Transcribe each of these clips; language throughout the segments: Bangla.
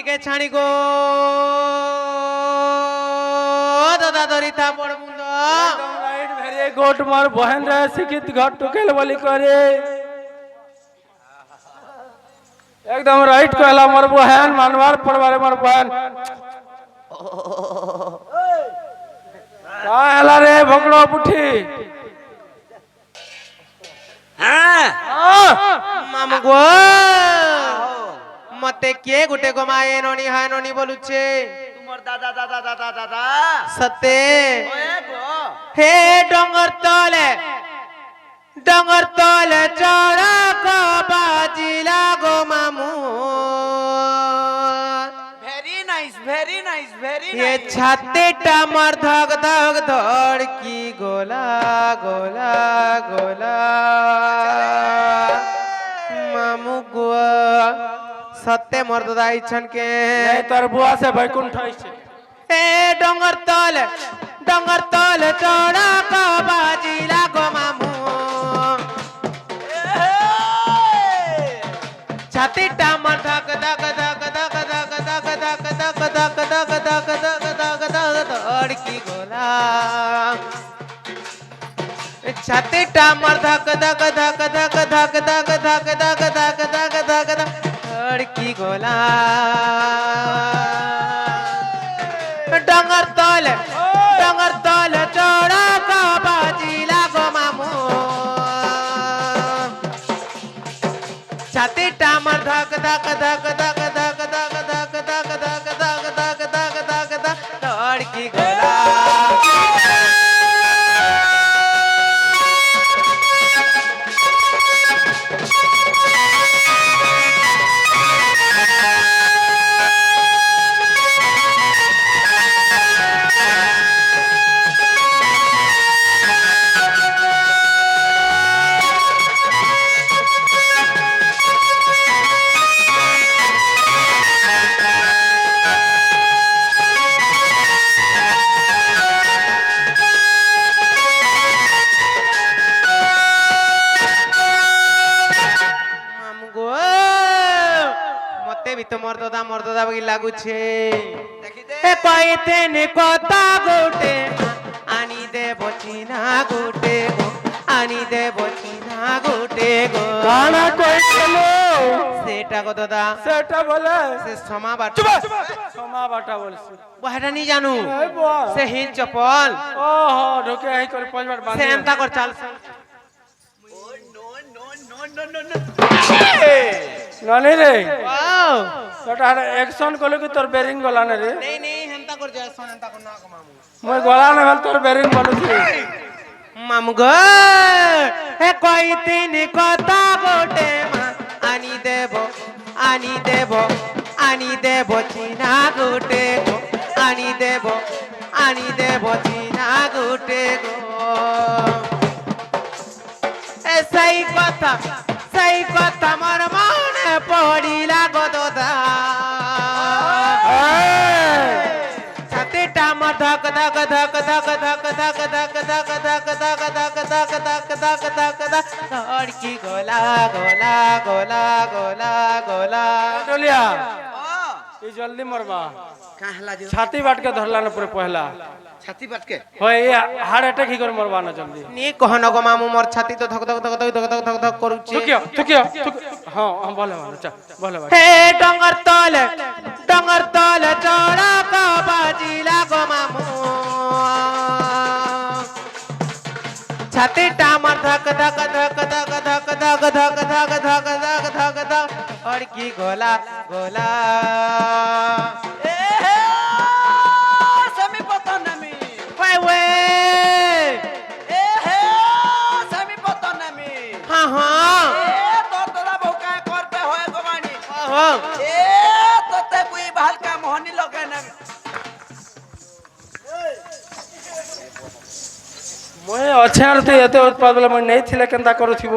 টিকে ছাড়ি গো দাদা ধরিতা পড় মুন্ড একদম রাইট ভেরি গুড মোর বহেন রে শিক্ষিত ঘর টুকেল বলি করে একদম রাইট কহলা মোর বহেন মানবার পড়বারে মোর বহেন কা হেলা রে ভগড় পুঠি হ্যাঁ মামু গো মতে কে গুটে গো মায়ে ননি হায় ননি বলুছে তোমার দাদা দাদা দাদা দাদা সতে ওয়ে গো হে ডঙ্গর তলে চড়ক বাজিলা গো মামু very nice very nice very ये নাইস छातीटा मर धक धक धड़की गोला गोला गोला मामू गुआ सत्य मर्द दाई छन के এই তোর বুয়া সে বৈকুণ্ঠ আইছে ए डोंगर तल चढ़ा का बाजीला गो मामू छातीटा मर धक धक धक धक धक धक धक धक धक धक धक धक धक धक धड़की गोला छातीटा मर धक धक धक धक धक धक धक धक धक धक धक धक धड़की गोला डंगर तल चौड़ा का बाजीला गो मामू छाती टामर धक धक धक धक धक धक धक धक धक धक धक धक धक धक धड़की गोला মামু গো মতে ବି ତ ମର୍ଦଦା ବାଗି ଲାଗୁଛେ দেখি দে ଏ କହିତେନେ କଥା ଗୋଟେ ଆଣି ଦେ ବଚିନା ଗୋଟେ ଗো ଆଣି ଦେ বচিনা ଗୋଟେ গো কানা কইছিল সেটা গো দাদা সেটা বলে সে সমা বাট ক্ষমা বাটা বলছি বহাটা নি জানু এই বুয়া সে হিল চপল ও হো ঢোকে আই করে পাঁচবার সে বাঁধি এমতা কর চাল ও no no no no no no নানি রে ওয়াও সেটা অ্যাকশন কলে কি তোর বেরিং গলা না রে নেই নেই হেমতা কর যায় সোন হেমতা কর না গো মামু মই গলা না হল তোর বেরিং বলুছি মামু গো হে কইতিনি কথা গোটে মা আনি দেব চিনা গোটে গো আনি দেব চিনা গোটে গো এ সেই কথা মোর মনে পড়িলা গো দাদা ছাতিটা আমার ধক ধক ধক ধক ধক ধক ধক ধক ধক ধক ধক ধক ধক ধক ধক ধক ধড়কি গোলা গোলা গোলা গোলা গোলা ডলিয়া ও এই জলদি মরবা কাহলা যে ছাতি বাটকে ধরলা না পুরো পহলা ছাতি পাটকে হয় এই হার্ট অ্যাটাক কি করে মরবা না জলদি নি কহন গো মামু মোর ছাতি তো ধক ধক ধক ধক ধক ধক ধক করুছে থুকিও হ্যাঁ হ্যাঁ বলে মানে চল বলে ভাই হে ডঙ্গর তলে চড়া কা বাজিলা গো মামু ছাতিটা আমার ধক ধক ধক ধক ধক ধক ধক ধক ধক ধক ধক ধক ধড়কি গোলা গোলা এ হে সামি পতনামি ওয়ে এ হে সামি পতনামি হ্যাঁ হ্যাঁ এ তো তোরা ভোকা করতে হয় গোবানি হ্যাঁ এ তোতে কুই ভালকা মোহনি লগে না মই অছে আর তুই এতে উৎপাদ বলে মই নেই ছিলে কেনতা করুথিব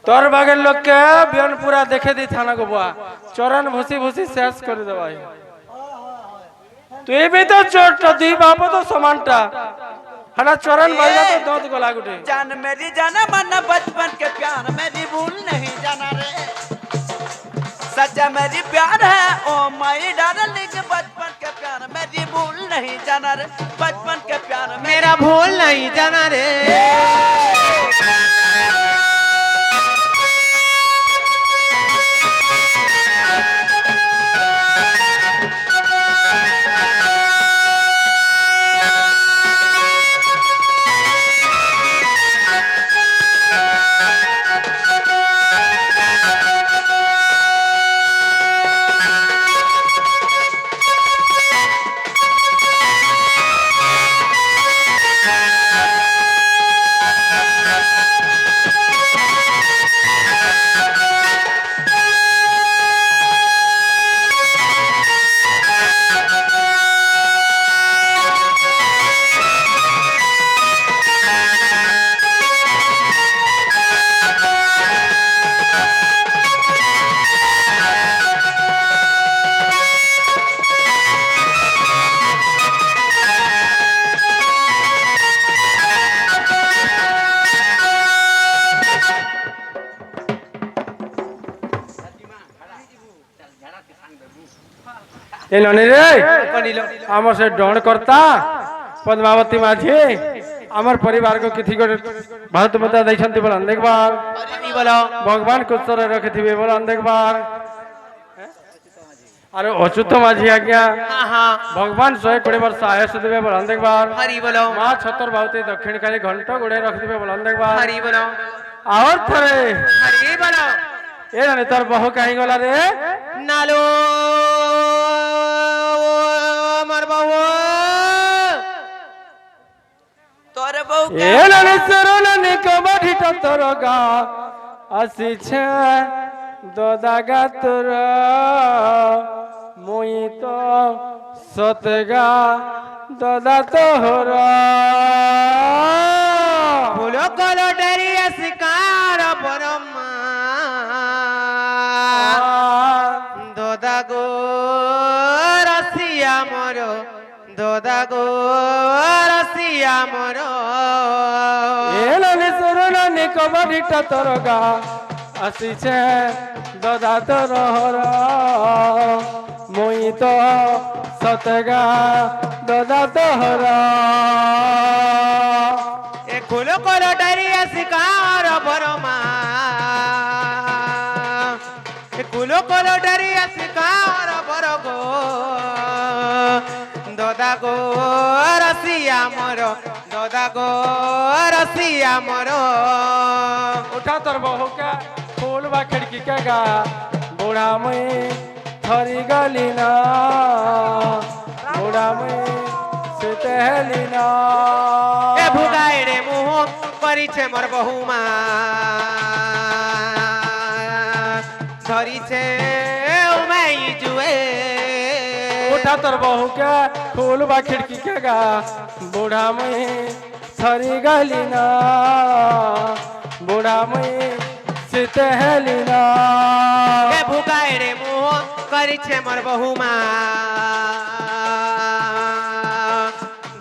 তোর বাগের লোককে বিয়ন পুরা দেখে দি থানা গো বুয়া চরণ ভুসি ভুসি শেষ করে দেবাই তুই भी तो चोट দুই বাপ তো সমানটা हला चरण भैया तो दांत गला गुटे जान मेरी जाना माना बचपन के प्यार मेरी भूल नहीं जाना रे सच्चा मेरी प्यार है ओ माई डार्लिंग बचपन के प्यार मेरी भूल नहीं जाना रे बचपन के प्यार मेरा भूल नहीं जाना रे ए ननी रे कनिल आमर से डण करता पद्मावती माझी आमर परिवार को किथि को भारत माता दैछन्ति बोल अनेक बार हरि बोलो भगवान कुशर रखिथिबे बोल अनेक बार अरे अच्युत माझी आज्ञा हाँ हाँ भगवान 120 वर्ष आयुष देवे बोल अनेक बार हरि बोलो माँ छतर भावती दक्षिण काली घंटा गुड़े रखिथिबे बोल अनेक बार हरि बोलो और थरे हरि बोलो ए ननी तोर बहु कहीं गला रे नालो अमर बहु तोरे बहू ए ननी सरो ननी कबड्डी टतरगा आसी छे दोदागा तुर मुई तो सतगा दोदा तोहरा फूलो कलो डरिया शिकार परमा दोदा गो रसिया मोरो दोदा गो रसिया मोरो ए ननी सरो ननी कबड्डी टतरगा आसी छे दोदा तोहरा मुई तो सतगा दोदा तोहरा ए फूलो कलो डरिया शिकार परमा ए फूलो कलो डरिया शिकार परगो दोदा गो रसिया मोरो दोदा गो रसिया मोरो उठा तोर बहू का फूल बा खिड़की के गा बूढ़ा में थरी गली ना बूढ़ा में सुतहली ना ए भुगाई रे मुह करी छे मोर बहुमा धरी छे उमाई जुए उठा तोर बहू के फूल बा खिड़की के गा बूढ़ा में थरी गली ना बूढ़ा में सुतहली ना ए भुगाई रे मुह करी छे मोर बहुमा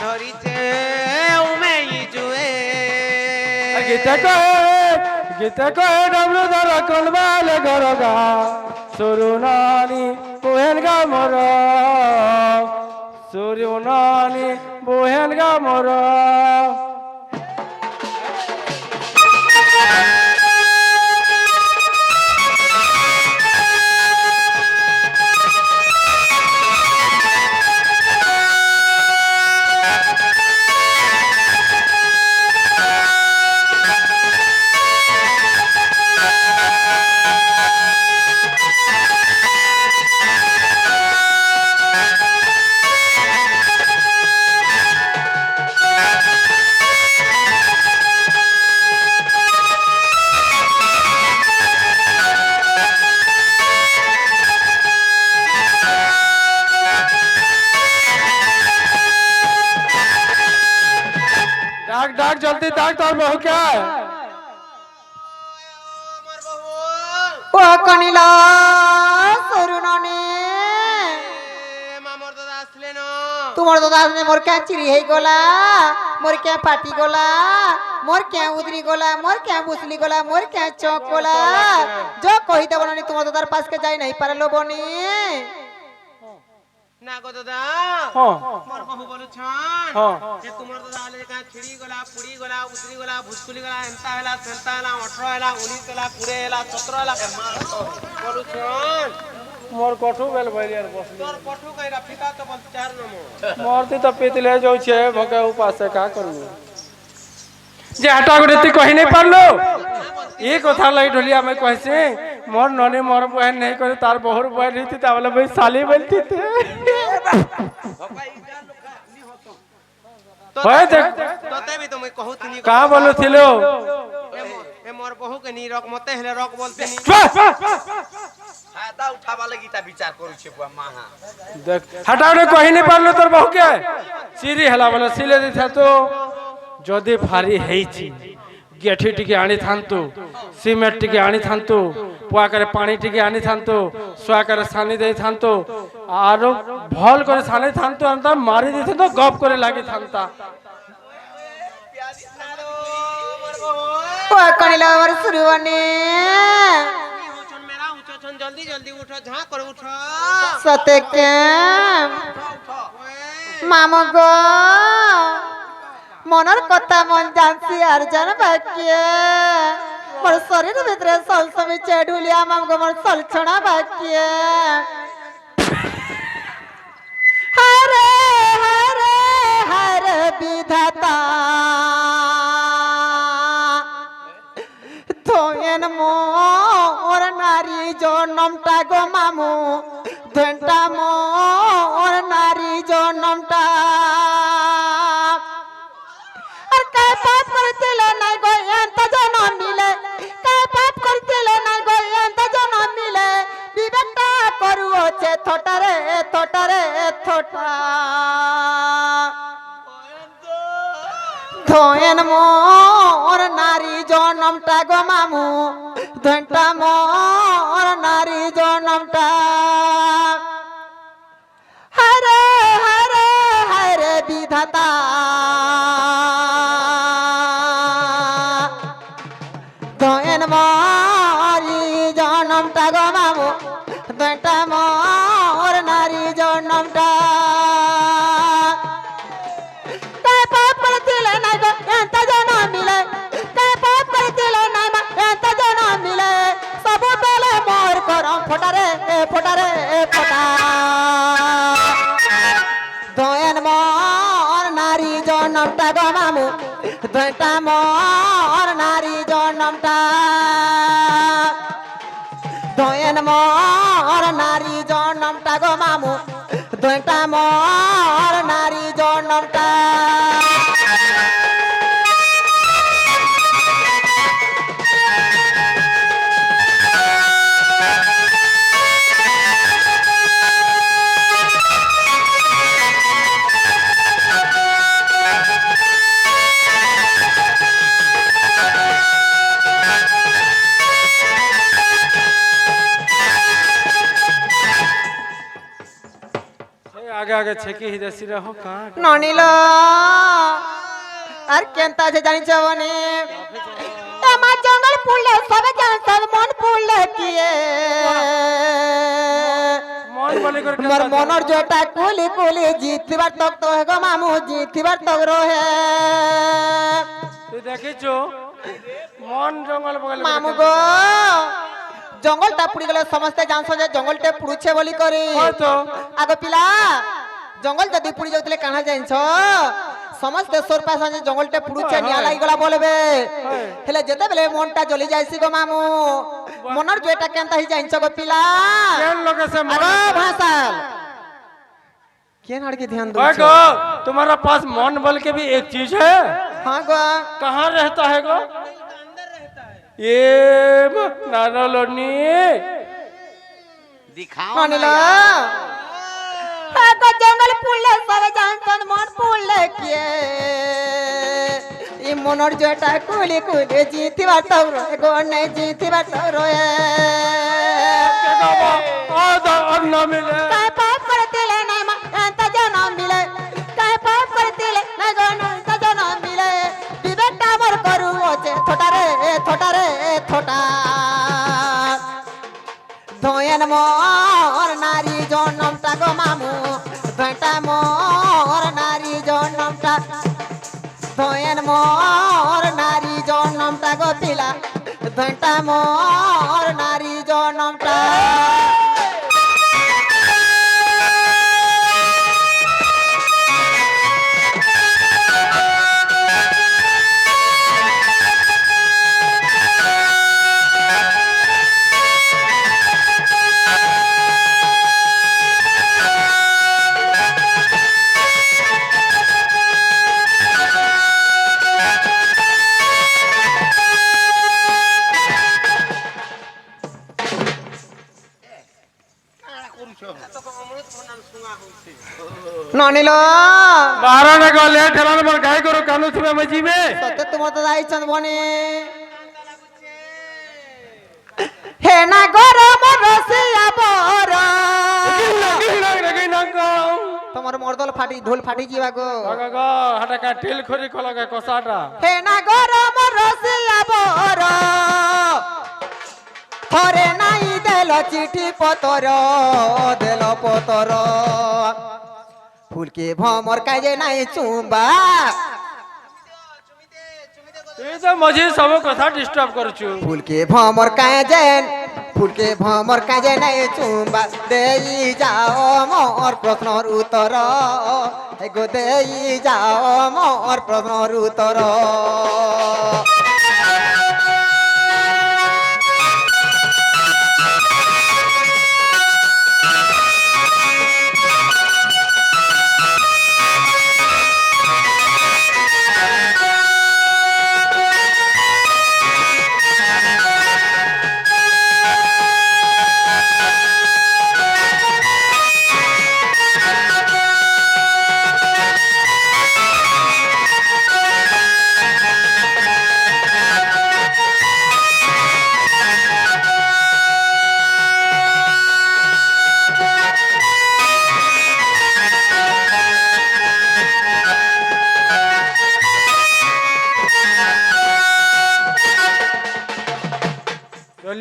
धरी छे उमाई जुए गीता को डबलू धर कलबाल गरगा सुरु नानी बोहेन गा मोर सुरु नानी बोहेन गा मोर डाक डाक जल्दी डाक तोर बहू क्या मोर बहु ও কনিলা সরুননে মামর দাদা আসলে ন তোমার দাদা আসলে মোর ক্যাচিরি হয়ে গলা মোর কে পাটি গলা মোর কে উদরি গলা মোর কে বুসলি গলা মোর কে চোখ গলা जो কই দেব না তোমার দাদার পাশকে যাই নাই পারলো বনি না গো দাদা হ্যাঁ মোর বহু বলুছন হ্যাঁ যে তোমার দাদা আলে কা ছিড়ি গলা পুড়ি গলা উতরি গলা ভুসকুলি গলা এন্তা হেলা সেন্তা হেলা 18 হেলা 19 হেলা 20 হেলা 17 হেলা বলুছন মোর কঠু বেল ভাইয়ার বসলি তোর কঠু কইরা ফিতা তো বল 4 নম্বর মোরতি তো পিতলে যাচ্ছে ভকে উপাসে কা করবো যে হাটা করে তুই কহি নাই পারলো এই কথা লাই ঢলিয়া আমি কইছি মোর ননি মোর বহন নাই করে তার বহুর বহন রীতি তাহলে ভাই সালি বলতি তে হয় দেখ তোতে भी তুমি कहू तनी কা বলছিল ए मोर बहु के नी रक मते हेले रक बोलतेनी फायदा उठावा लगी ता विचार करू छे बुआ माहा देख হাটা করে কহি নাই পারলো তোর বহুকে সিরি হেলা বলে সিলে দিছা তো যদি ভারি হেইছি গেঠি টিকে আনি থান্তু সিমেন্ট টিকে আনি থান্তু পুয়াকারে পানি টিকে আনি থান্তু সোয়াকারে সানি দেই থান্তু আর ভাল করে সানি থান্তু আনতা মারি দিতে তো গপ করে লাগি থান্তা ও কনিলা ওর শুরু বনি उठन मेरा उठन जल्दी जल्दी उठो झां कर उठो সতে কে মামু গো মনের কথা মন জানছি আর জানবা কে মোর শরীর ভিতরে সলসমি চেডুলিয়া মাম গো মোর সলছনা বাকিয়ে হরে হরে হরে বিধাতা ধোয়েন মোর নারী জনমটা গো মামু ধনটা মোর নারী জনমটা আর কাই পাপ করতেলে নাই গো এন্ত জনম মিলে কাই পাপ করতেলে নাই গো এন্ত জনম মিলে বিবেকটা করুছে থটারে থটারে থটা ধোয়েন মোর নারী জনমটা গো মামু ধনটা মোর নারী জনমটা হরে হরে হরে বিধাতা ধোয়েন মোরি জনমটা গো মামু ধনটা মোর নারী জনমটা কাই পাপ করতিলে নাই গো এন্ত জনম মিলে কাই পাপ করতিলে নাই মা এন্ত জনম মিলে সব বেলে মোর করম ফটারে ফটারে ফটা ধোয়েন মোর নারী জনমটা গো মামু ধনটা মোর নারী জনমটা ধোয়েন মোর নারী জনমটা গো মামু ধনটা মোর নারী জনমটা আগে আগে ছেকি হিদেছি রহ কা ননিল আর কেনতা আছে জানিছ বনে আমার জঙ্গল পুড়লে সবে জানছ মন পুড়লে কিয়ে মন বলি করে মোর মনর জোটা কুলি কুলি জিতবার তক তো গো মামু জিতবার তক রহে তুই দেখিছো মন জঙ্গল বগল মামু গো জঙ্গলটা পুড়ি গেলে সমস্তে জানছ যে জঙ্গলটা পুড়ুছে বলি করি হয়তো আগে পিলা জঙ্গল যদি পুড়ি যাউতলে কানা জানছ সমস্তে সোর পাশে যে জঙ্গলটা পুড়ুছে নিয়া লাগি গলা বলবে হেলে যেতে বেলে মনটা জ্বলি যাইছি গো মামু মনর জয়টা কেনতা হি জানছ গো পিলা কেন লোকে से मन আগো ভাসাল কেন আড়কে ধ্যান দो भाई गो तुम्हारा पास मन बल के भी एक चीज है हां गो कहाँ रहता है गो ये नाना लोनी दिखाओ ননিলা আগো জঙ্গল পুড়লে সবে জানছন মন পুড়লে কিয়ে ই মনর জয়টা কুলি কুলি জিতিবার তক রয়ে গো নাই জিতিবার তক রয়ে आधा अन्ना मिले কাই পাপ করতিলে নাই মা এত জনম মিলে কাই পাপ করতিলে নাই গো এত জনম ধয়েন মোর নারী জনমটা গো মামু ধয়টা মোর নারী জনমটা ধয়েন মোর নারী জনমটা গো পিলা ধয়টা মোর নারী জনমটা ননিল বারণে গলে ঠেলান মোর গাই করো কানু থিবে মজিবে সতে তোমার তো যাইছন বনে হে না গরম রসিয়া বর তোমার মর্দল ফাটি ঢোল ফাটি ଯିବା গো হাটা কা টিল খরি কলগা কসাটা হে না গরম রসিয়া বর থরে নাই দেল চিঠি পতর দেল পতর ফুলকে ভমর কাজে নাই চুম্বা তুই তো মঝি সব কথা ডিস্টার্ব করছু ফুলকে ভমর কাজে নাই চুম্বা দেই যাও মোর প্রশ্নর উত্তর হে গো দেই যাও মোর প্রশ্নর উত্তর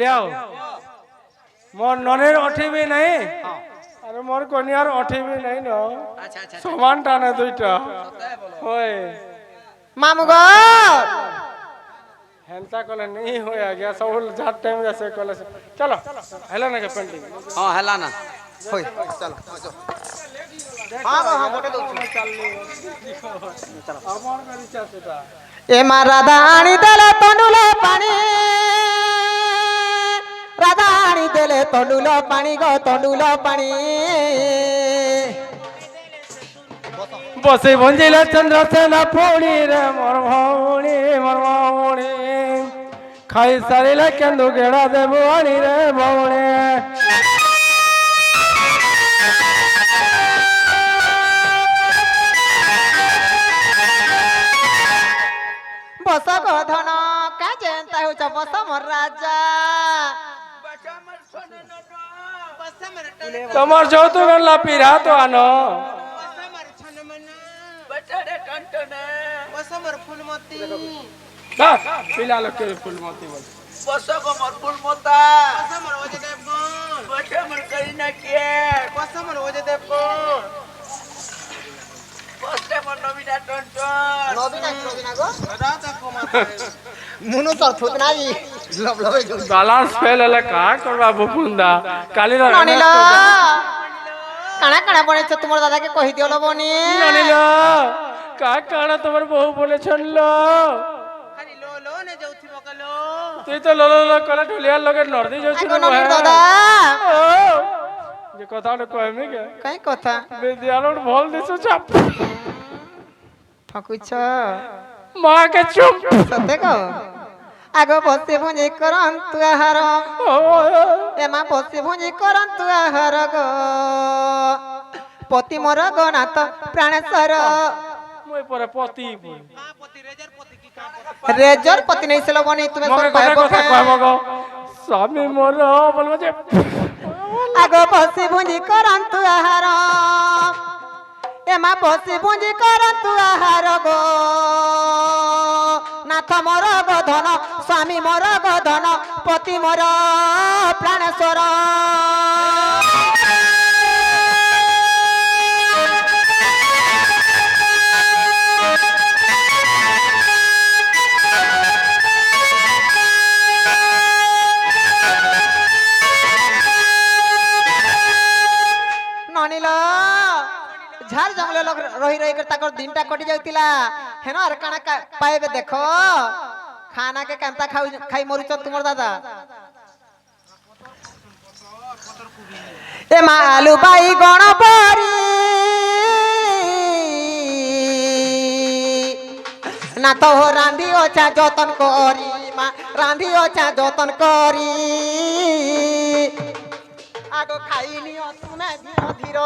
লিয়াও মোর ননের অঠিবি নাই আর মোর কনিয়ার অঠিবি নাই ন সমান টানে দুইটা হয় মামু গো হেনতা কলে नहीं होया गया सब जात टाइम जैसे कले चलो हेला ना के पेंटिंग हां हेला ना होय चलो हां हां मोटे दो আমার গাড়ি চাচুটা এ মা রাধাণী দেলে তনুল পানি রাধাণী দেলে তনুল পানি গো তনুল পানি বসে ভঞ্জিলা চন্দ্রসেনা ফোড়ি রে মোর ভৌণী খাই সারিলে কেন্দু গেড়া দেবু আনি রে ভৌণী বস গো ধন কা জেনতা হউছ বস মোর রাজা তোমার যৌতুক আনলা পিরা তো আনো না পিলা লোকে ফুলমতি বল বসক আমার ফুলমতা বসে আমার করিনা কে বসে আমার ওজে দেব বসে আমার নবীনা টনটন নবীনা গো মুনু তো থুত নাই লবলবে ব্যালেন্স ফেল হলে কা করবা বুকুন্দা কালিরা ননিল কানা কানা বনেছ তোমার দাদাকে কহি দিও লবনি ননিল কা কানা তোমার বউ বলেছন লো খালি লো লো নে যাউথিব কলো তুই তো লো লো লো কলে ঢুলিয়ার লগে নরদি যাচ্ছিস আগো ননিল দাদা যে কথাটা কইমি কে কাই কথা বিদ্যালয় ভল দিছো চাপ ঠকুছ মা কে চুপ সতে গো আগ বসে ভুঁজি করন্তু আহার এমা বসে ভুঁজি করন্তু আহার গো পতি মোর গো নাথ প্রাণেশ্বর মই পরে পতি পতি রেজর পতি কি কাম রেজর পতি নাই ছিল বনি তুমি সর মগে পাইব কথা কইব গো স্বামী মোর বলবো যে আগ বসে ভুঁজি করন্তু আহার এমা বসি বুঞ্জি করন্তু আহার গো নাথ মোর গো ধন স্বামী মোর গো ধন পতি মোর প্রাণেশ্বর ননিল ঝাড় জঙ্গলে লোক রহি রহি করে তাকর দিনটা কটি যাউতিলা হেন আর কানা পাইবে দেখো খানা কে কান্তা খাই মরিছ তোমার দাদা এ মালু বাই গণ পরি না তো রান্ধি ওচা যতন করি মা রান্ধি ওচা যতন করি আগ খাইনি তুমি ধীর ধীর